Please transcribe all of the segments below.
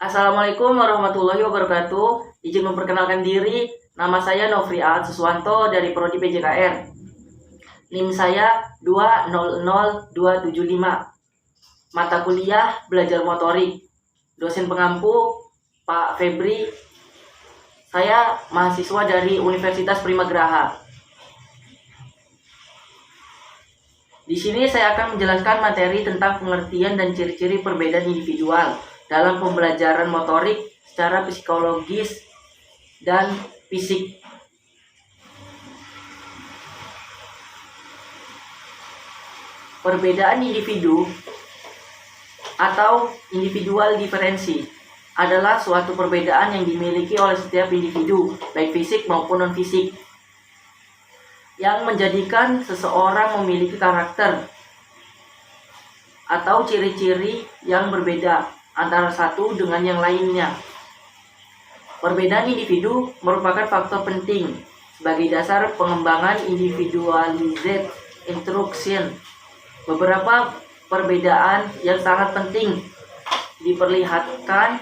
Assalamualaikum warahmatullahi wabarakatuh. Izin memperkenalkan diri, nama saya Nofri Ahad Suswanto dari Prodi PJKR. NIM saya 200275. Mata kuliah belajar motorik. Dosen pengampu Pak Febri. Saya mahasiswa dari Universitas Primagraha. Di sini saya akan menjelaskan materi tentang pengertian dan ciri-ciri perbedaan individual dalam pembelajaran motorik secara psikologis dan fisik. Perbedaan individu atau individual diferensi adalah suatu perbedaan yang dimiliki oleh setiap individu, baik fisik maupun non-fisik, yang menjadikan seseorang memiliki karakter atau ciri-ciri yang berbeda antara satu dengan yang lainnya. Perbedaan individu merupakan faktor penting sebagai dasar pengembangan individualized instruction. Beberapa perbedaan yang sangat penting diperlihatkan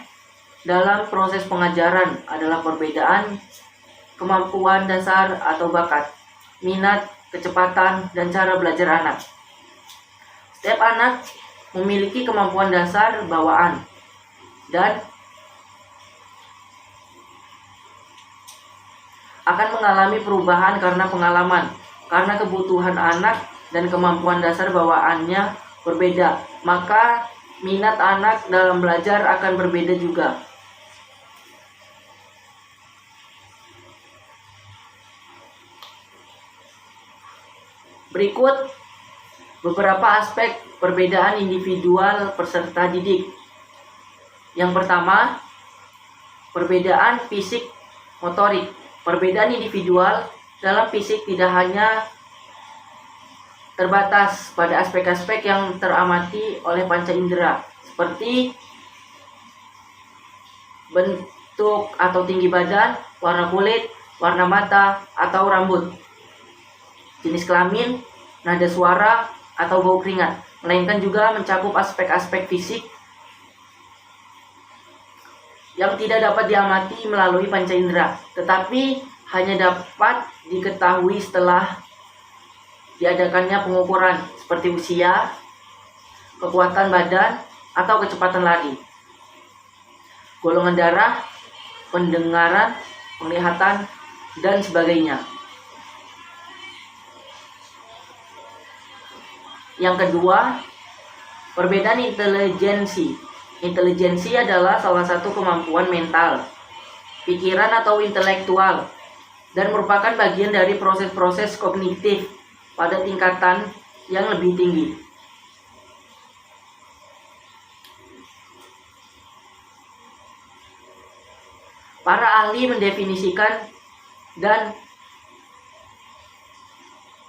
dalam proses pengajaran adalah perbedaan kemampuan dasar atau bakat, minat, kecepatan, dan cara belajar anak. Setiap anak memiliki kemampuan dasar bawaan dan akan mengalami perubahan karena pengalaman. Karena kebutuhan anak dan kemampuan dasar bawaannya berbeda, maka minat anak dalam belajar akan berbeda juga. Berikut beberapa aspek perbedaan individual peserta didik. Yang pertama, perbedaan fisik motorik. Perbedaan individual dalam fisik tidak hanya terbatas pada aspek-aspek yang teramati oleh panca indera, seperti bentuk atau tinggi badan, warna kulit, warna mata, atau rambut, jenis kelamin, nada suara, atau bau keringat, melainkan juga mencakup aspek-aspek fisik yang tidak dapat diamati melalui panca indera, tetapi hanya dapat diketahui setelah diadakannya pengukuran seperti usia, kekuatan badan, atau kecepatan lari, golongan darah, pendengaran, penglihatan, dan sebagainya. Yang kedua, perbedaan intelijensi. Intelijensi adalah salah satu kemampuan mental, pikiran atau intelektual, dan merupakan bagian dari proses-proses kognitif pada tingkatan yang lebih tinggi. Para ahli mendefinisikan dan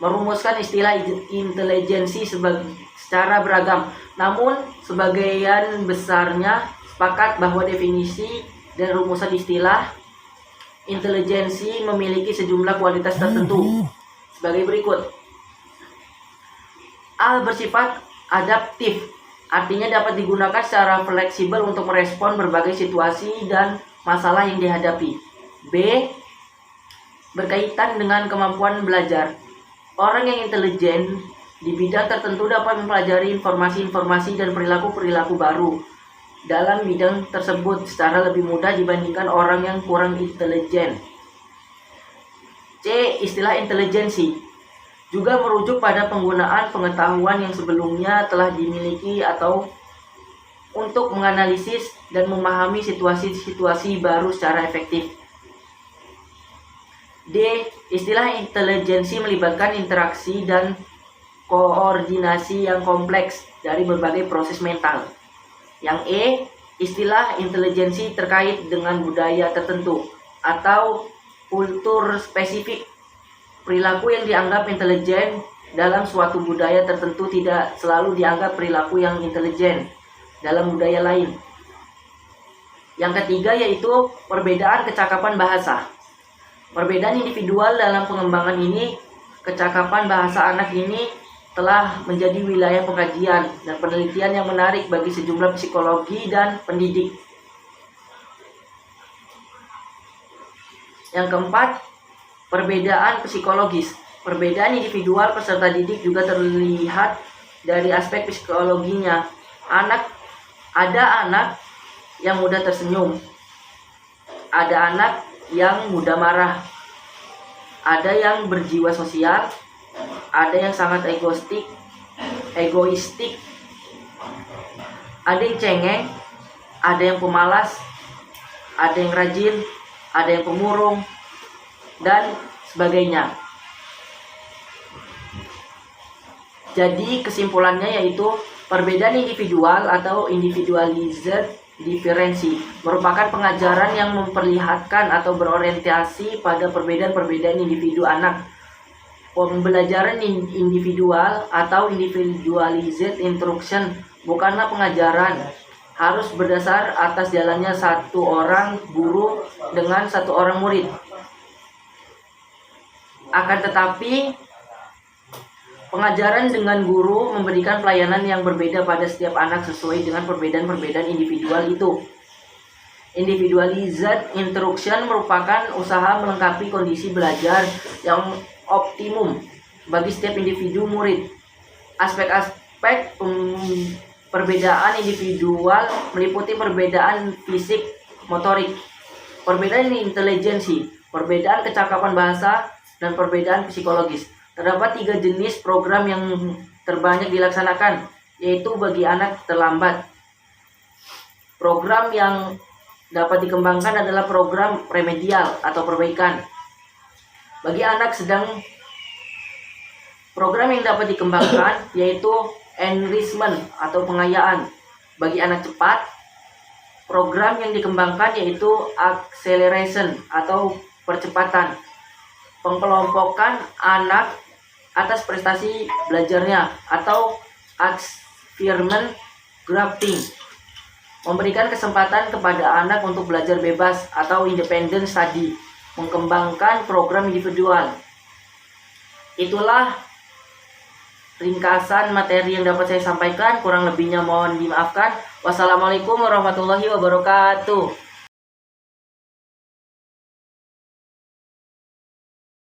merumuskan istilah intelijensi secara beragam, namun sebagian besarnya sepakat bahwa definisi dan rumusan istilah intelijensi memiliki sejumlah kualitas tertentu sebagai berikut. A. Bersifat adaptif, artinya dapat digunakan secara fleksibel untuk merespon berbagai situasi dan masalah yang dihadapi. B. Berkaitan dengan kemampuan belajar. Orang yang intelijen di bidang tertentu dapat mempelajari informasi-informasi dan perilaku-perilaku baru dalam bidang tersebut secara lebih mudah dibandingkan orang yang kurang intelijen. C. Istilah intelijensi juga merujuk pada penggunaan pengetahuan yang sebelumnya telah dimiliki atau untuk menganalisis dan memahami situasi-situasi baru secara efektif. D. Istilah intelijensi melibatkan interaksi dan koordinasi yang kompleks dari berbagai proses mental. Yang E. Istilah intelijensi terkait dengan budaya tertentu atau kultur spesifik. Perilaku yang dianggap intelijen dalam suatu budaya tertentu tidak selalu dianggap perilaku yang intelijen dalam budaya lain. Yang ketiga yaitu perbedaan kecakapan bahasa. Perbedaan individual dalam pengembangan ini, kecakapan bahasa anak ini telah menjadi wilayah pengkajian dan penelitian yang menarik bagi sejumlah psikologi dan pendidik. Yang keempat, perbedaan psikologis. Perbedaan individual peserta didik juga terlihat dari aspek psikologinya. Ada anak yang mudah tersenyum, ada anak yang mudah marah, ada yang berjiwa sosial, ada yang sangat egoistik, ada yang cengeng, ada yang pemalas, ada yang rajin, ada yang pemurung, dan sebagainya. Jadi kesimpulannya yaitu perbedaan individual atau individualized differency merupakan pengajaran yang memperlihatkan atau berorientasi pada perbedaan-perbedaan individu anak. Pembelajaran individual atau individualized instruction bukanlah pengajaran harus berdasar atas jalannya satu orang guru dengan satu orang murid. Akan tetapi pengajaran dengan guru memberikan pelayanan yang berbeda pada setiap anak sesuai dengan perbedaan-perbedaan individual itu. Individualized instruction merupakan usaha melengkapi kondisi belajar yang optimum bagi setiap individu murid. Aspek-aspek perbedaan individual meliputi perbedaan fisik, motorik, perbedaan intelijensi, perbedaan kecakapan bahasa, dan perbedaan psikologis. Terdapat 3 jenis program yang terbanyak dilaksanakan, yaitu bagi anak terlambat. Program yang dapat dikembangkan adalah program remedial atau perbaikan. Bagi anak sedang, program yang dapat dikembangkan yaitu enrichment atau pengayaan. Bagi anak cepat, program yang dikembangkan yaitu acceleration atau percepatan. Pengelompokan anak atas prestasi belajarnya atau affirmation grafting. Memberikan kesempatan kepada anak untuk belajar bebas atau independent study. Mengembangkan program individual. Itulah ringkasan materi yang dapat saya sampaikan. Kurang lebihnya mohon dimaafkan. Wassalamualaikum warahmatullahi wabarakatuh.